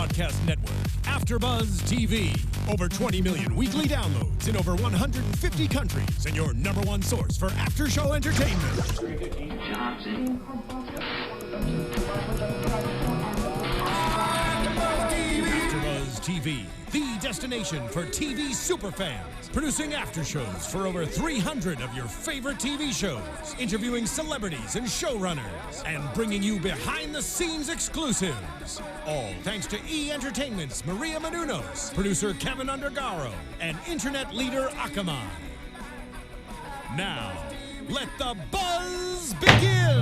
broadcast network, AFTERBUZZ TV. Over 20 million weekly downloads in over 150 countries, and your number one source for after-show entertainment. AFTERBUZZ TV, the destination for TV superfans. Producing aftershows for over 300 of your favorite TV shows, interviewing celebrities and showrunners, and bringing you behind-the-scenes exclusives. All thanks to E! Entertainment's Maria Menounos, producer Kevin Undergaro, and internet leader Akamai. Now, let the buzz begin!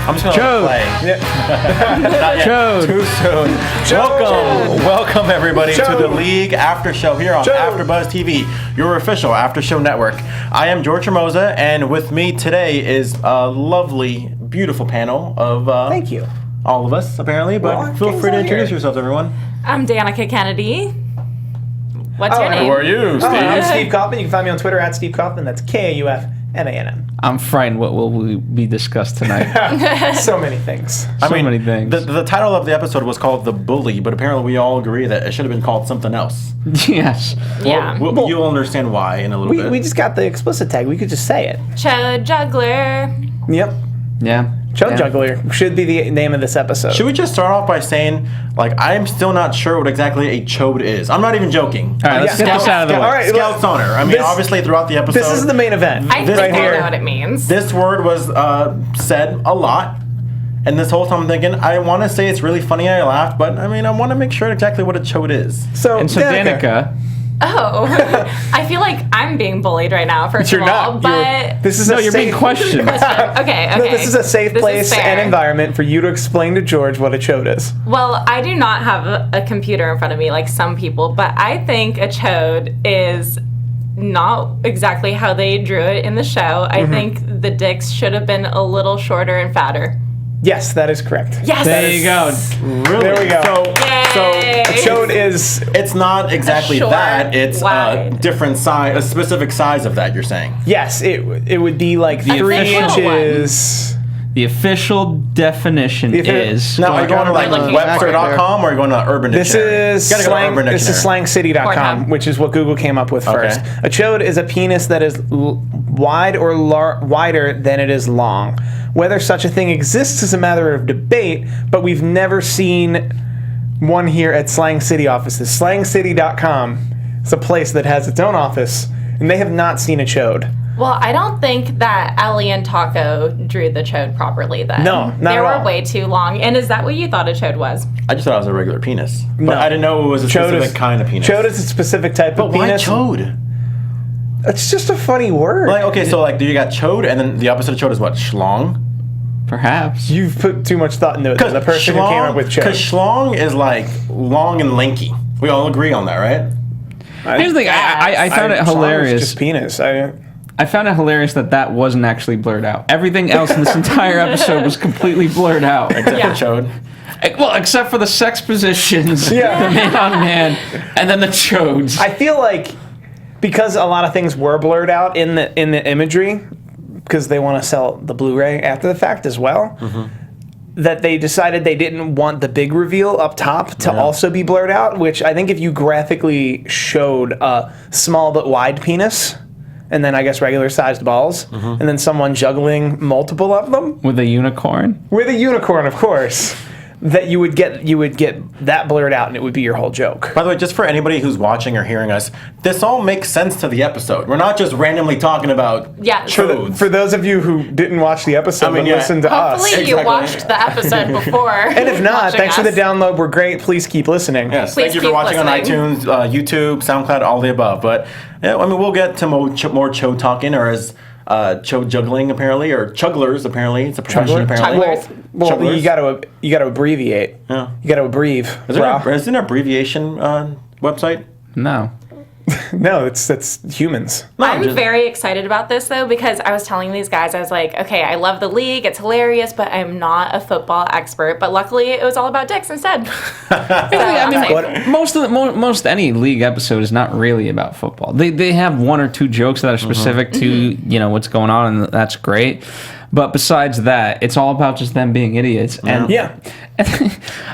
I'm just gonna play. Too soon. Welcome everybody to the League After Show here on AfterBuzz TV, your official after show network. I am George Hermoza, and with me today is a lovely, beautiful panel of thank you, all of us apparently. But feel free to introduce yourselves, everyone. I'm Danica Kennedy. What's your name? Who are you, Steve? I'm Steve Kaufmann. You can find me on Twitter at Steve Kaufmann. That's Kaufmann. I'm frightened what will be discussed tonight. So many things. Many things. The title of the episode was called The Bully, but apparently we all agree that it should have been called something else. Yes. Yeah. Well, you'll understand why in a little bit. We just got the explicit tag. We could just say it. Chode Juggler. Yep. Yeah. Chode Juggler should be the name of this episode. Should we just start off by saying, I'm still not sure what exactly a chode is. I'm not even joking. All right, let's get this out of the way. All right, Scout's honor. I mean, obviously throughout the episode. This is the main event. I think I know what it means. This word was said a lot. And this whole time I'm thinking, I want to say it's really funny, I laughed, but I want to make sure exactly what a chode is. So Danica. Oh, I feel like I'm being bullied right now, first You're of all. not. But You're being questioned. Okay. No, this is a safe place and environment for you to explain to George what a chode is. Well, I do not have a computer in front of me like some people, but I think a chode is not exactly how they drew it in the show. I think the dicks should have been a little shorter and fatter. Yes, that is correct. Yes. There you go. Really? There we go. So Yay. A chode is... It's not exactly short, that. It's a wide. different size, a specific size of that, you're saying. Yes, it would be like 3 official inches... The official definition is... Now, are you going to Webster.com or are you going to Urban Dictionary? This is slangcity.com, Okay. which is what Google came up with first. A chode is a penis that is wide or wider than it is long. Whether such a thing exists is a matter of debate, but we've never seen one here at Slang City offices. Slangcity.com is a place that has its own office, and they have not seen a chode. Well, I don't think that Ellie and Taco drew the chode properly then. No, not They at were all. way too long. And is that what you thought a chode was? I just thought it was a regular penis. But No. I didn't know it was a specific kind of penis. Chode is a specific type of But why penis. chode? It's just a funny word. So you got chode, and then the opposite of chode is what? Schlong? Perhaps. You've put too much thought into it. The person who came up with chode. Because schlong is like long and lanky. We all agree on that, right? Here's the thing. I found it Schlong is hilarious. just penis. I found it hilarious that wasn't actually blurred out. Everything else in this entire episode was completely blurred out. Except for chode. Well, except for the sex positions, Yeah. the man on man, and then the chodes. I feel like because a lot of things were blurred out in the imagery, because they want to sell the Blu-ray after the fact as well, that they decided they didn't want the big reveal up top to also be blurred out, which I think if you graphically showed a small but wide penis, and then I guess regular sized balls, and then someone juggling multiple of them. With a unicorn? With a unicorn, of course. That you would get that blurred out, and it would be your whole joke. By the way, just for anybody who's watching or hearing us, this all makes sense to the episode. We're not just randomly talking about chodes. For those of you who didn't watch the episode but listened to us. Hopefully you watched the episode before. And if not, thanks for the download. We're great. Please keep listening. Yes, Please thank you for keep watching listening. on iTunes, YouTube, SoundCloud, all the above. But we'll get to more chode talking, or as chode juggling apparently, or chugglers apparently. It's a profession apparently. Chugglers. Well, you Chugglers. got to abbreviate. Yeah. You got to abbreviate. Is there an abbreviation website? No. No, that's humans. I'm very excited about this though because I was telling these guys, I was like, okay, I love the league, it's hilarious, but I'm not a football expert. But luckily, it was all about dicks instead. Most any league episode is not really about football. They have one or two jokes that are specific to what's going on, and that's great. But besides that, it's all about just them being idiots. And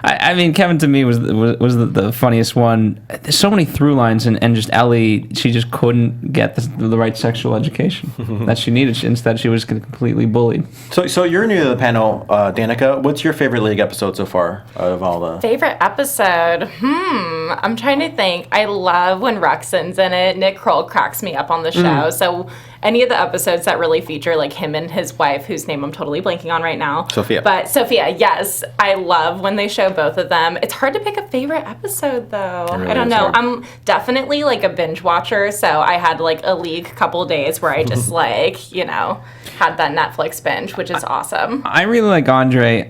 I mean, Kevin to me was the funniest one. There's so many through lines, and just Ellie, she just couldn't get the right sexual education that she needed. Instead, she was completely bullied. So you're new to the panel, Danica. What's your favorite league episode so far out of all the... Favorite episode? I'm trying to think. I love when Ruxin's in it. Nick Kroll cracks me up on the show. So any of the episodes that really feature like him and his wife, whose name I'm totally blanking on right now. Sophia. But Sophia, yes. I love when they show both of them. It's hard to pick a favorite episode though. Really I don't know. hard. I'm definitely like a binge watcher, so I had like a league couple days where I just like, had that Netflix binge, which is awesome. I really like Andre,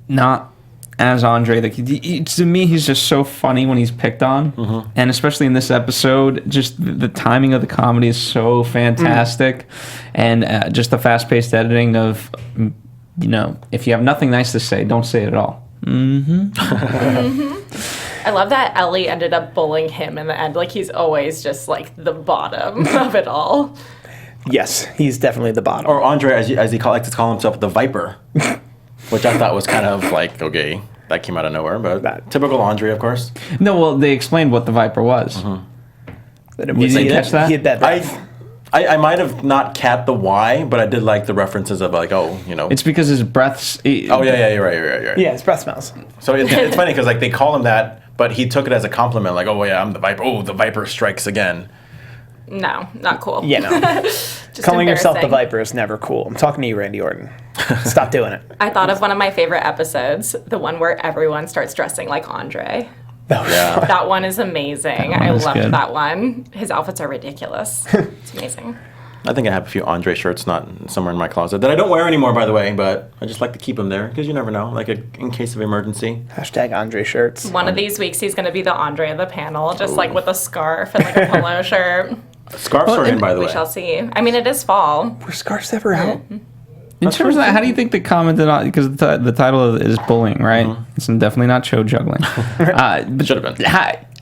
not as Andre. Like to me, he's just so funny when he's picked on, and especially in this episode, just the timing of the comedy is so fantastic, and just the fast-paced editing of, if you have nothing nice to say, don't say it at all. I love that Ellie ended up bullying him in the end. Like he's always just like the bottom of it all. Yes, he's definitely the bottom. Or Andre, as he likes to call himself, the Viper. Which I thought was kind of like, okay, that came out of nowhere, but typical Andre, of course. No, well, they explained what the Viper was. You didn't catch that? He had that breath. I might have not caught the why, but I did like the references of like, It's because his breath's... Oh, yeah, you're right. Yeah, his breath smells. So it's funny because like they call him that, but he took it as a compliment, like, oh, yeah, I'm the Viper. Oh, the Viper strikes again. No, not cool. Yeah, no. Just Calling yourself the embarrassing. Viper is never cool. I'm talking to you, Randy Orton. Stop doing it. I thought of one of my favorite episodes, the one where everyone starts dressing like Andre. Yeah. That one is amazing. That one I is loved good. that one. His outfits are ridiculous. It's amazing. I think I have a few Andre shirts not somewhere in my closet that I don't wear anymore, by the way, but I just like to keep them there because you never know, like in case of emergency. Hashtag Andre shirts. One of these weeks, he's going to be the Andre of the panel, just like with a scarf and like a polo shirt. Scarves are in, by the We way. shall see. I mean, it is fall. Were scarves ever out? In terms of that, how do you think they commented on, because the title is bullying, right? It's definitely not show juggling. But Should have been.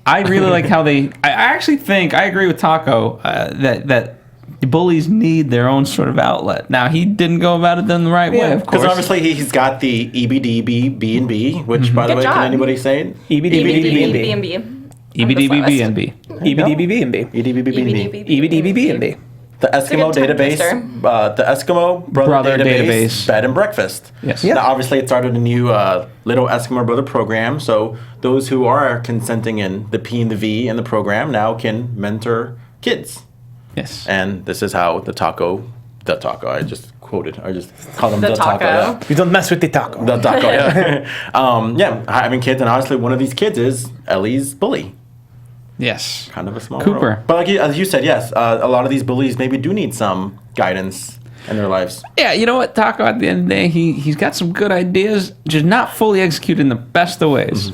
I really like how I actually think, I agree with Taco, that the bullies need their own sort of outlet. Now, he didn't go about it in the right way, of course. Because obviously he's got the EBDB B&B, which, by the Good way, job. can anybody say it? EBDBB. EBDBB&B. EBDBB. EBDBB. The Eskimo tongue database, twister. the Eskimo brother database, bed and breakfast. Yes. Yeah. Now, obviously, it started a new Little Eskimo Brother program. So those who are consenting in the P and the V in the program now can mentor kids. Yes. And this is how the taco, I just quoted, I just called him The the taco. taco. You don't mess with the taco. The taco, yeah. Having kids, and honestly, one of these kids is Ellie's bully. Yes. Kind of a small Cooper. world. But like as you said, yes, a lot of these bullies maybe do need some guidance in their lives. Yeah, you know what, Taco, at the end of the day, he's got some good ideas, just not fully executed in the best of ways.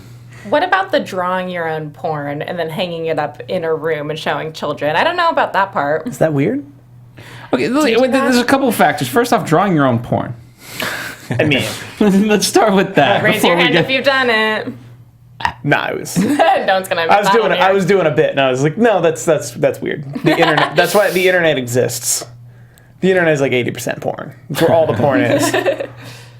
What about the drawing your own porn and then hanging it up in a room and showing children? I don't know about that part. Is that weird? Okay, you do there's that? a couple of factors. First off, drawing your own porn. I mean, Let's start with that. Raise before your we hand get- if you've done it. nah, it was. No one's gonna. I was doing a bit, and I was like, no, that's weird. The internet. That's why the internet exists. The internet is like 80% porn. That's where all the porn is.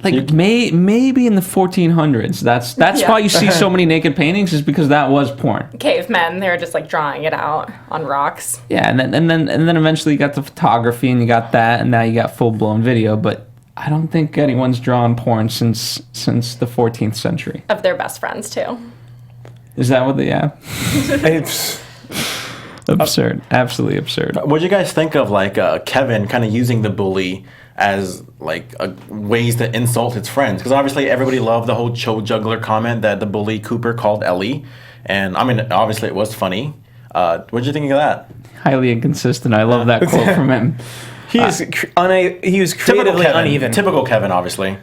Like maybe in the 1400s. That's Yeah. why you see so many naked paintings, is because that was porn. cavemen. They were just like drawing it out on rocks. Yeah, and then eventually you got the photography and you got that, and now you got full blown video. But I don't think anyone's drawn porn since the 14th century. Of their best friends too. Is that what they? Yeah, It's, absurd, absolutely absurd. What do you guys think of like Kevin kind of using the bully as like ways to insult his friends? Because obviously everybody loved the whole show juggler comment that the bully Cooper called Ellie, and I mean obviously it was funny. What did you think of that? Highly inconsistent. I love that quote from him. he was creatively Kevin. uneven. Typical Kevin, obviously.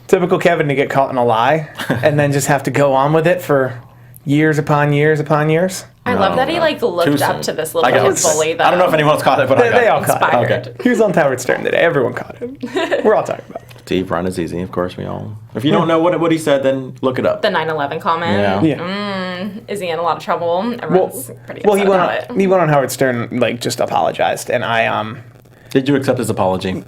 Typical Kevin to get caught in a lie and then just have to go on with it for years upon years upon years. I love that he like looked up to this little bully. Though. I don't know if anyone's caught it, but They all caught it. Inspired. He was on Howard Stern today. Everyone caught him. We're all talking about it. Steve, run is easy. Of course, we all. If you don't know what he said, then look it up. The 9/11 comment. Yeah. Is he in a lot of trouble? Everyone's pretty upset about it. He went on Howard Stern, like, just apologized, and I Did you accept his apology?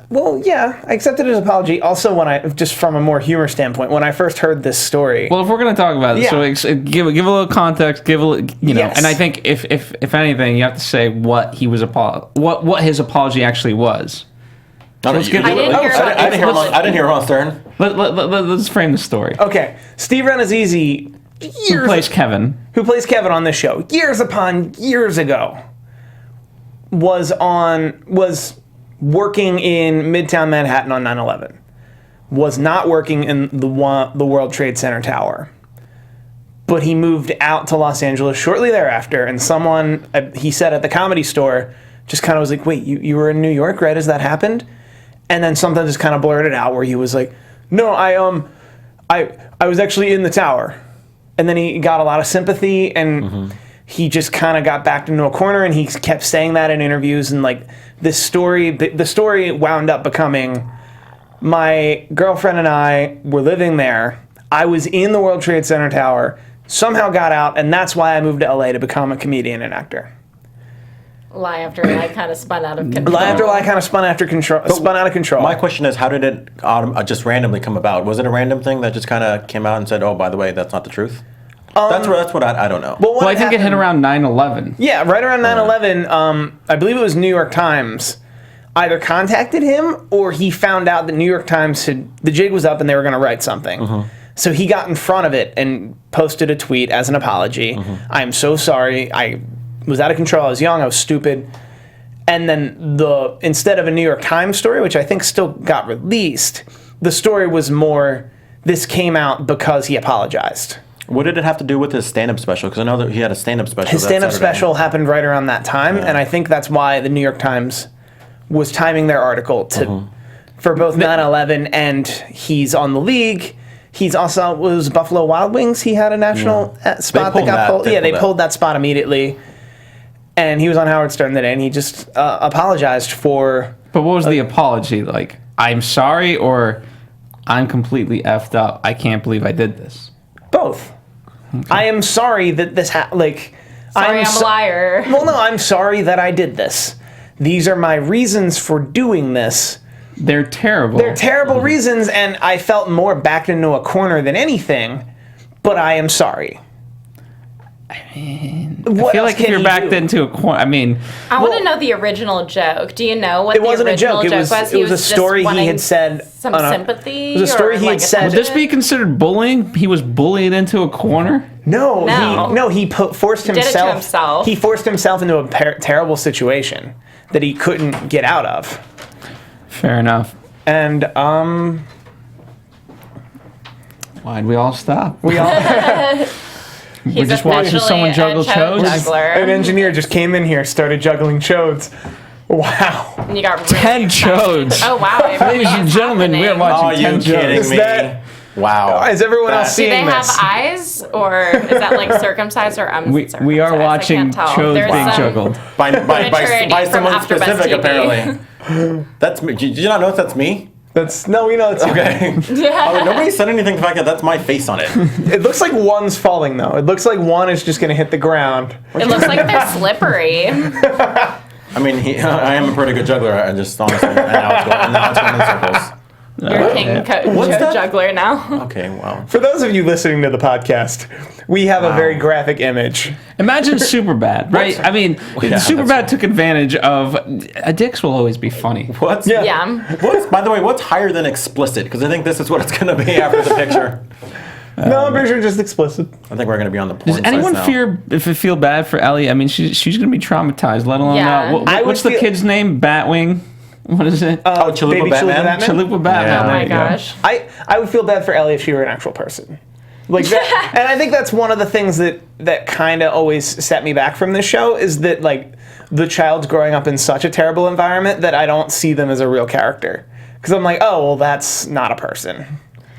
Well, yeah, I accepted his apology. Also, just from a more humor standpoint, when I first heard this story. Well, if we're going to talk about it, so give a little context, Yes. and I think if anything, you have to say what he was what his apology actually was. I didn't hear him on Stern. Let's frame the story. Okay, Steve Renazizi, Who plays Kevin on this show, years upon years ago, was working in Midtown Manhattan on 9/11. Was not working in the World Trade Center tower. But he moved out to Los Angeles shortly thereafter, and someone, he said at the Comedy Store, just kind of was like, wait, you were in New York right as that happened? And then something just kind of blurted out where he was like, no, I was actually in the tower. And then he got a lot of sympathy, and he just kind of got backed into a corner, and he kept saying that in interviews, and like the story wound up becoming, my girlfriend and I were living there. I was in the World Trade Center tower, somehow got out, and that's why I moved to LA to become a comedian and actor. Lie after lie kind of spun out of control. Lie after lie kind of spun out of control. My question is, how did it just randomly come about? Was it a random thing that just kind of came out and said, oh, by the way, that's not the truth? That's what I don't know. Well, I think it hit around 9/11. Yeah, right around 9/11. I believe it was New York Times either contacted him or he found out that New York Times the jig was up and they were going to write something. So he got in front of it and posted a tweet as an apology. I'm so sorry. I was out of control. I was young. I was stupid. And then instead of a New York Times story, which I think still got released, the story was more, this came out because he apologized. What did it have to do with his stand-up special? Because I know that he had a stand-up special. His stand-up special happened right around that time, and I think that's why the New York Times was timing their article for both 9/11 and he's on the league. He's also was Buffalo Wild Wings. He had a national spot that got pulled. They pulled that spot immediately, and he was on Howard Stern today, and he just apologized for. But what was the apology like? I'm sorry, or I'm completely effed up. I can't believe I did this. Both. Okay. I am sorry that this sorry, I'm a liar. Well, no, I'm sorry that I did this. These are my reasons for doing this. They're terrible. They're terrible reasons, and I felt more backed into a corner than anything, but I am sorry. I feel like if you're backed into a corner, I want to know the original joke. Do you know what the original joke was? It was a story he had said. Some sympathy? It was a story he had said. Would this be considered bullying? He was bullied into a corner? No. He forced himself. Did it to himself. He forced himself into a terrible situation that he couldn't get out of. Fair enough. And why'd we all stop? We all. We're just watching someone juggle chodes. An engineer just came in here, started juggling chodes. Wow. And you got really 10 chodes. Oh, wow. Ladies and gentlemen, we are watching 10 chodes. Wow. Is everyone else seeing this? Do they have eyes, or is that like circumcised or uncircumcised? We are watching chodes being juggled. By someone specific, apparently. That's me. Did you not know that's me? No, we know it's okay. Yeah. Nobody said anything to the fact that that's my face on it. It looks like one's falling though. It looks like one is just gonna hit the ground. It looks like they're slippery. I mean, I am a pretty good juggler. I just honestly, now it's going in circles. You're king juggler now. Okay, wow. For those of you listening to the podcast, we have a very graphic image. Imagine Superbad, right? I mean, Superbad took advantage of. Dicks will always be funny. By the way, what's higher than explicit? Because I think this is what it's going to be after the picture. No, I'm pretty sure just explicit. I think we're going to be on the porn. Does anyone feel bad for Ellie? I mean, she's going to be traumatized. Let alone what's the kid's name? Batwing. What is it? Chalupa Batman. Chalupa Batman. Oh my gosh. I would feel bad for Ellie if she were an actual person. Like that, and I think that's one of the things that kind of always set me back from this show is that like the child's growing up in such a terrible environment that I don't see them as a real character. Because I'm like, oh well, that's not a person.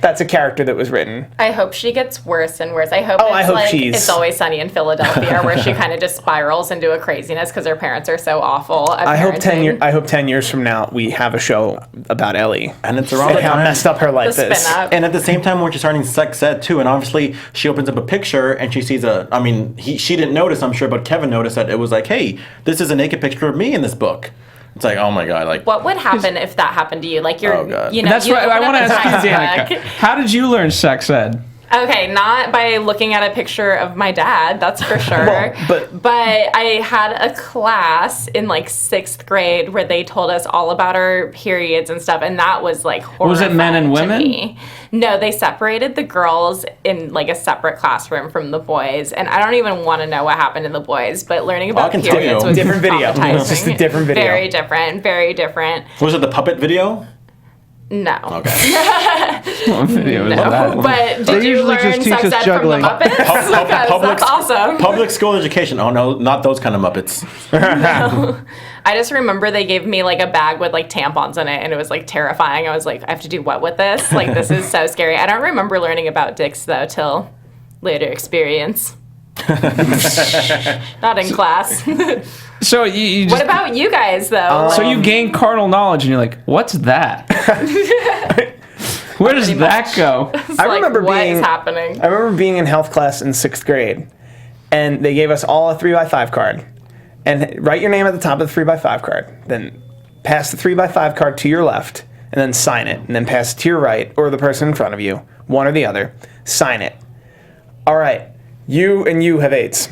That's a character that was written. I hope she gets worse and worse. I hope It's Always Sunny in Philadelphia, where she kind of just spirals into a craziness because her parents are so awful at I hope parenting. 10 years from now we have a show about Ellie. And it's around the How time. messed up her life The is. spin up. And at the same time, when she's starting sex ed too, and obviously she opens up a picture and she sees she didn't notice, I'm sure, but Kevin noticed that it was like, hey, this is a naked picture of me in this book. It's like, oh my God, like. What would happen if that happened to you? Like you're, Oh, God. That's you right. I open want to up a ask you, textbook. Danica. How did you learn sex ed? Okay, not by looking at a picture of my dad, that's for sure. Well, but I had a class in like 6th grade where they told us all about our periods and stuff, and that was like horrifying. Was it men and women? to me. No, they separated the girls in like a separate classroom from the boys, and I don't even want to know what happened in the boys, but learning about can tell periods you. was Different video. traumatizing. It's just a different video. Very different, very different. Was it the puppet video? No. Okay. What video is No, that? but They did you usually learn just teach sex us ed juggling. from the Muppets? Because that's awesome. Public school education. Oh no, not those kind of Muppets. I just remember they gave me like a bag with like tampons in it, and it was like terrifying. I was like, I have to do what with this? Like, this is so scary. I don't remember learning about dicks though till later experience. Not in class. So you just, What about you guys though? so you gain carnal knowledge and you're like, what's that? Where does Pretty that much. go? I remember what being is happening? I remember being in health class in 6th grade, and they gave us all a 3x5 card, and write your name at the top of the 3x5 card. Then pass the 3x5 card to your left, and then sign it, and then pass it to your right or the person in front of you, one or the other. Sign it. All right, you and you have AIDS.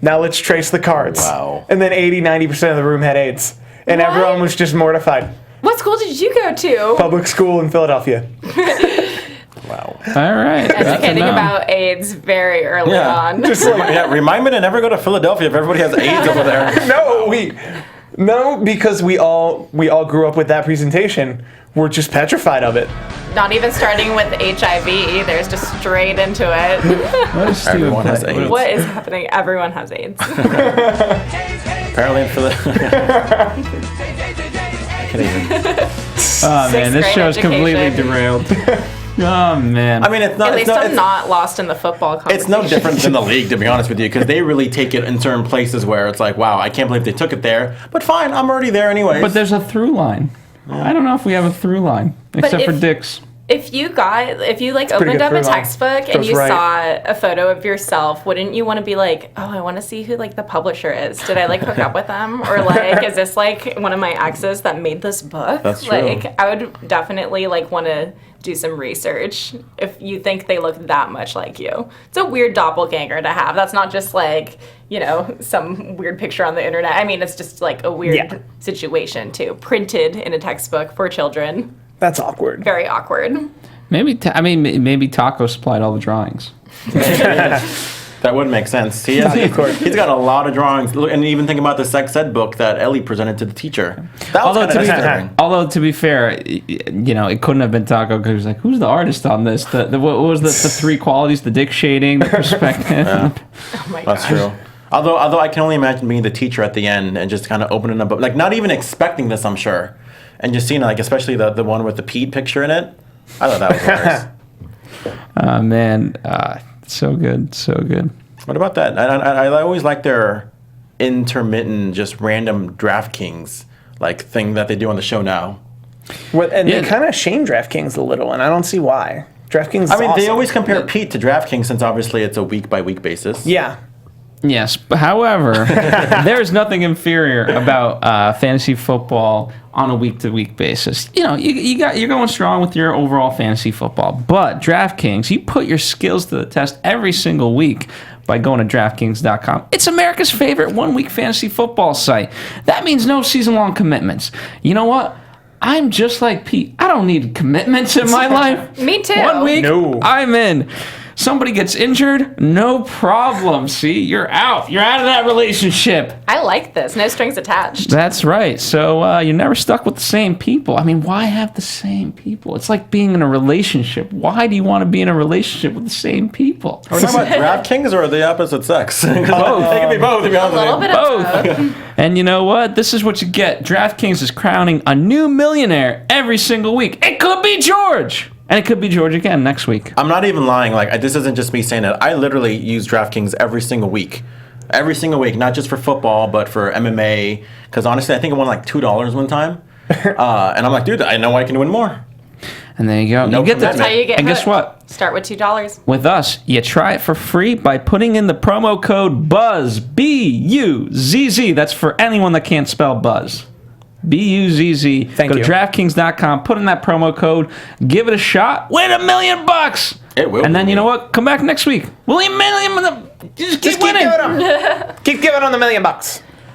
Now let's trace the cards. Wow. And then 80-90% of the room had AIDS, and What? everyone was just mortified. What school did you go to? Public school in Philadelphia. Wow. All right. good to Educating know. about AIDS very early Yeah. on. Just like, Yeah, remind me to never go to Philadelphia if everybody has AIDS over there. No, because we all grew up with that presentation. We're just petrified of it. Not even starting with HIV. There's just straight into it. What a stupid Everyone has play. AIDS. What is happening? Everyone has AIDS. Apparently in Philadelphia. I can't even. Oh man, this grade show's completely education. derailed. Oh man. I mean, it's not. At It's least not. I'm It's, not lost in the football it's conversation. no different than the league, to be honest with you, because they really take it in certain places where it's like, wow, I can't believe they took it there. But fine, I'm already there anyways. But there's a through line. I don't know if we have a through line, except for if- dicks. If you like pretty opened good up a through line. textbook and Goes you right. saw a photo of yourself, wouldn't you want to be like, oh, I want to see who like the publisher is? Did I like hook up with them? Or like, is this like one of my exes that made this book? That's true. Like, I would definitely like want to do some research if you think they look that much like you. It's a weird doppelganger to have. That's not just like, some weird picture on the internet. I mean, it's just like a weird situation too. Printed in a textbook for children. That's awkward. Very awkward. Maybe maybe Taco supplied all the drawings. that would make sense. He's got a lot of drawings. Look, and even think about the sex ed book that Ellie presented to the teacher. That was Although kind of disturbing. to be fair, it couldn't have been Taco because he was like, who's the artist on this? What was the 3 qualities? The dick shading, the perspective. Oh my That's gosh. true. Although I can only imagine being the teacher at the end and just kind of opening up, like not even expecting this, I'm sure, and just seeing like especially the one with the Pete picture in it. I thought that was hilarious. Man, so good, so good. What about that? I always like their intermittent, just random DraftKings like thing that they do on the show now. And Yeah. they kind of shame DraftKings a little, and I don't see why. DraftKings is I mean, they awesome. always compare Pete to DraftKings since obviously it's a week by week basis. Yeah. Yes, but however, there is nothing inferior about fantasy football on a week-to-week basis. You're going strong with your overall fantasy football, but DraftKings, you put your skills to the test every single week by going to DraftKings.com. It's America's favorite one-week fantasy football site. That means no season-long commitments. You know what? I'm just like Pete. I don't need commitments in my life. Me too. 1 week, No. I'm in. Somebody gets injured, no problem. See, you're out. You're out of that relationship. I like this. No strings attached. That's right. So you're never stuck with the same people. I mean, why have the same people? It's like being in a relationship. Why do you want to be in a relationship with the same people? Are we talking about DraftKings or the opposite sex? Both. They can be both. To be A honest little with bit you. of both. And you know what? This is what you get. DraftKings is crowning a new millionaire every single week. It could be George. And it could be George again next week. I'm not even lying. Like, this isn't just me saying it. I literally use DraftKings every single week. Every single week, not just for football, but for MMA. Because honestly, I think I won like $2 one time. And I'm like, dude, I know I can win more. And there you go. No you get That's how you get And hooked. guess what? Start with $2. With us, you try it for free by putting in the promo code BUZZ, B-U-Z-Z. That's for anyone that can't spell buzz. B-U-Z-Z. Thank Go you. to DraftKings.com, put in that promo code, give it a shot, win $1 million. It will. And then you know what? Come back next week. We'll win $1 million. Just keep winning. Keep giving on the $1 million.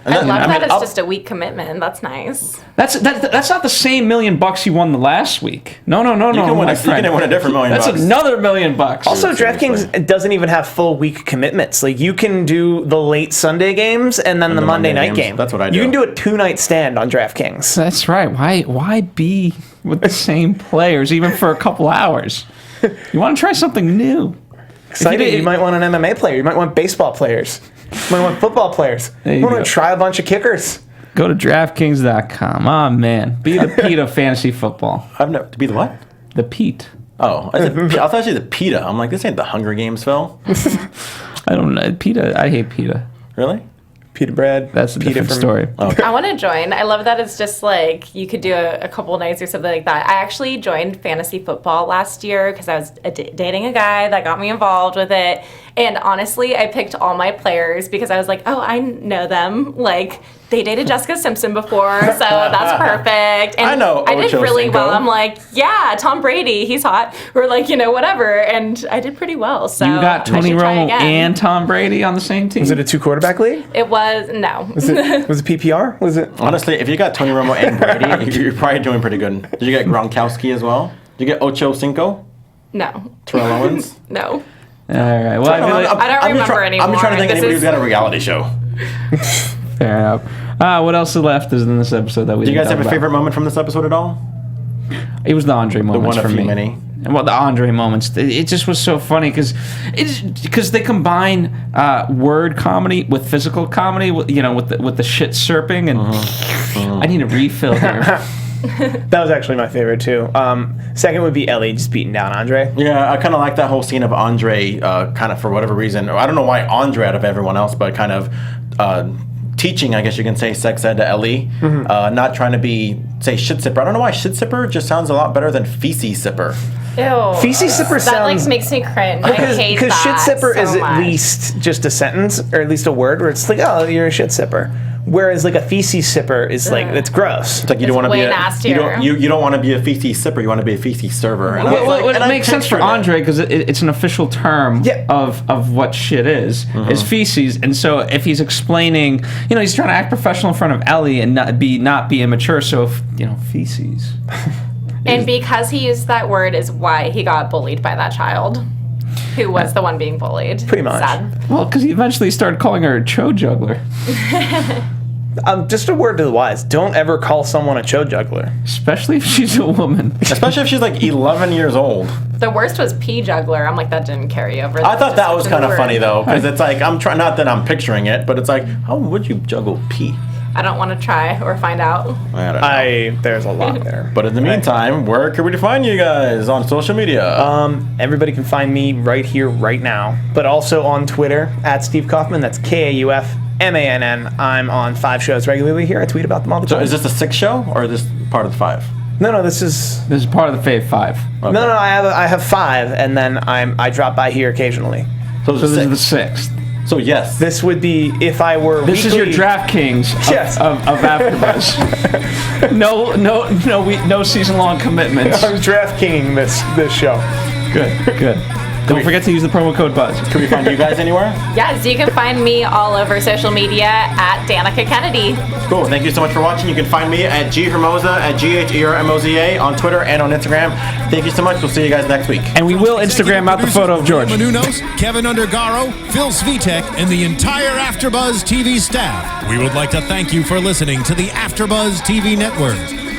And I then- love that it's I'll- just a week commitment. That's nice. That's not the same $1 million you won the last week. No, You can win my a friend. different $1 million. That's another $1 million. Also, Seriously. DraftKings doesn't even have full week commitments. Like, you can do the late Sunday games and then the Monday night game. That's what I do. You can do a 2-night stand on DraftKings. That's right. Why be with the same players even for a couple hours? You want to try something new. Exciting. did- You might want an MMA player. You might want baseball players. You might want football players. There you You want go. to try a bunch of kickers. Go to DraftKings.com. Oh, man. Be the Pete of fantasy football. I've never to be the what? The Pete. Oh, I thought you said the PETA. I'm like, this ain't the Hunger Games, Phil. I don't know. PETA. I hate PETA. Really? Pita bread. That's a Pita different from- story. I want to join. I love that it's just like you could do a couple nights or something like that. I actually joined fantasy football last year because I was dating a guy that got me involved with it. And honestly, I picked all my players because I was like, oh, I know them. Like, they dated Jessica Simpson before, so that's perfect. And I know I did Ocho really Cinco. well. I'm like, yeah, Tom Brady, he's hot. Or like, whatever. And I did pretty well. So You got I Tony should try Romo again. and Tom Brady on the same team? Was it a 2-quarterback league? It was, no. Was it PPR? Was it? Honestly, if you got Tony Romo and Brady, you're probably doing pretty good. Did you get Gronkowski as well? Did you get Ocho Cinco? No. Terrell Owens? No. All right. Well, I feel like, I don't remember I'm just trying to anymore. think of This anybody is- who's got a reality show. fair enough. What else is left is in this episode that we Do you didn't guys have talk a about? favorite moment from this episode at all? It was the Andre moments one of for few me. many. Well, the Andre moments. It just was so funny because they combine word comedy with physical comedy. With the shit serping, and I need a refill here. That was actually my favorite too. Second would be Ellie just beating down Andre. Yeah, I kind of like that whole scene of Andre, kind of for whatever reason. I don't know why Andre out of everyone else, but kind of teaching, I guess you can say, sex ed to Ellie. Not trying to be, say, shit sipper. I don't know why shit sipper just sounds a lot better than feces sipper. Ew. Feces sipper That sounds... like makes me cringe. I hate Because shit that sipper so is at much. least just a sentence, or at least a word, where it's like, oh, you're a shit sipper. Whereas like a feces sipper is like, it's gross. It's like you don't want to way be a, nastier. you don't want to be a feces sipper. You want to be a feces server. And I was like- Well, and it I makes sense for pictured it. Andre because it's an official term Yeah. of what shit is feces, and so if he's explaining, he's trying to act professional in front of Ellie and not be immature. So if, feces. And because he used that word is why he got bullied by that child, who was the one being bullied. Pretty much. Sad. Well, because he eventually started calling her a cho juggler, Just a word to the wise. Don't ever call someone a cho juggler. especially if she's a woman. Especially if she's like 11 years old. The worst was pea juggler. I'm like, that didn't carry over. I thought that was Just kind of the funny word. though, because it's like I'm trying. Not that I'm picturing it, but it's like, how would you juggle pee? I don't want to try or find out. I don't know. There's a lot there. But in the meantime, where can we find you guys on social media? Everybody can find me right here, right now. But also on Twitter, at Steve Kaufmann. That's KAUFMANN. I'm on 5 shows regularly here. I tweet about them all the So time. is this the 6th show or is this part of the 5? No, this is... This is part of the Fave 5. Okay. No, I have 5, and then I drop by here occasionally. So So this this is is the 6th. So yes. This would be if I were This is your weekly- DraftKings Yes. of AfterBuzz. no season-long commitments. I'm DraftKinging this show. Good. Don't forget to use the promo code BUZZ. Can we find you guys anywhere? Yes, you can find me all over social media at Danica Kennedy. Cool. Thank you so much for watching. You can find me at G Hermoza at GHERMOZA on Twitter and on Instagram. Thank you so much. We'll see you guys next week. And we will Instagram out the photo of George. Manunos, Kevin Undergaro, Phil Svitek, and the entire AfterBuzz TV staff. We would like to thank you for listening to the AfterBuzz TV network.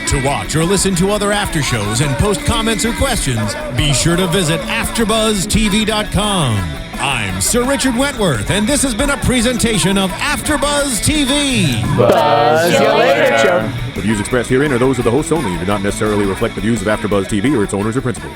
To watch or listen to other after shows and post comments or questions, be sure to visit AfterBuzzTV.com. I'm Sir Richard Wentworth, and this has been a presentation of AfterBuzz TV. Buzz you later, Joe. The views expressed herein are those of the hosts only and do not necessarily reflect the views of AfterBuzz TV or its owners or principals.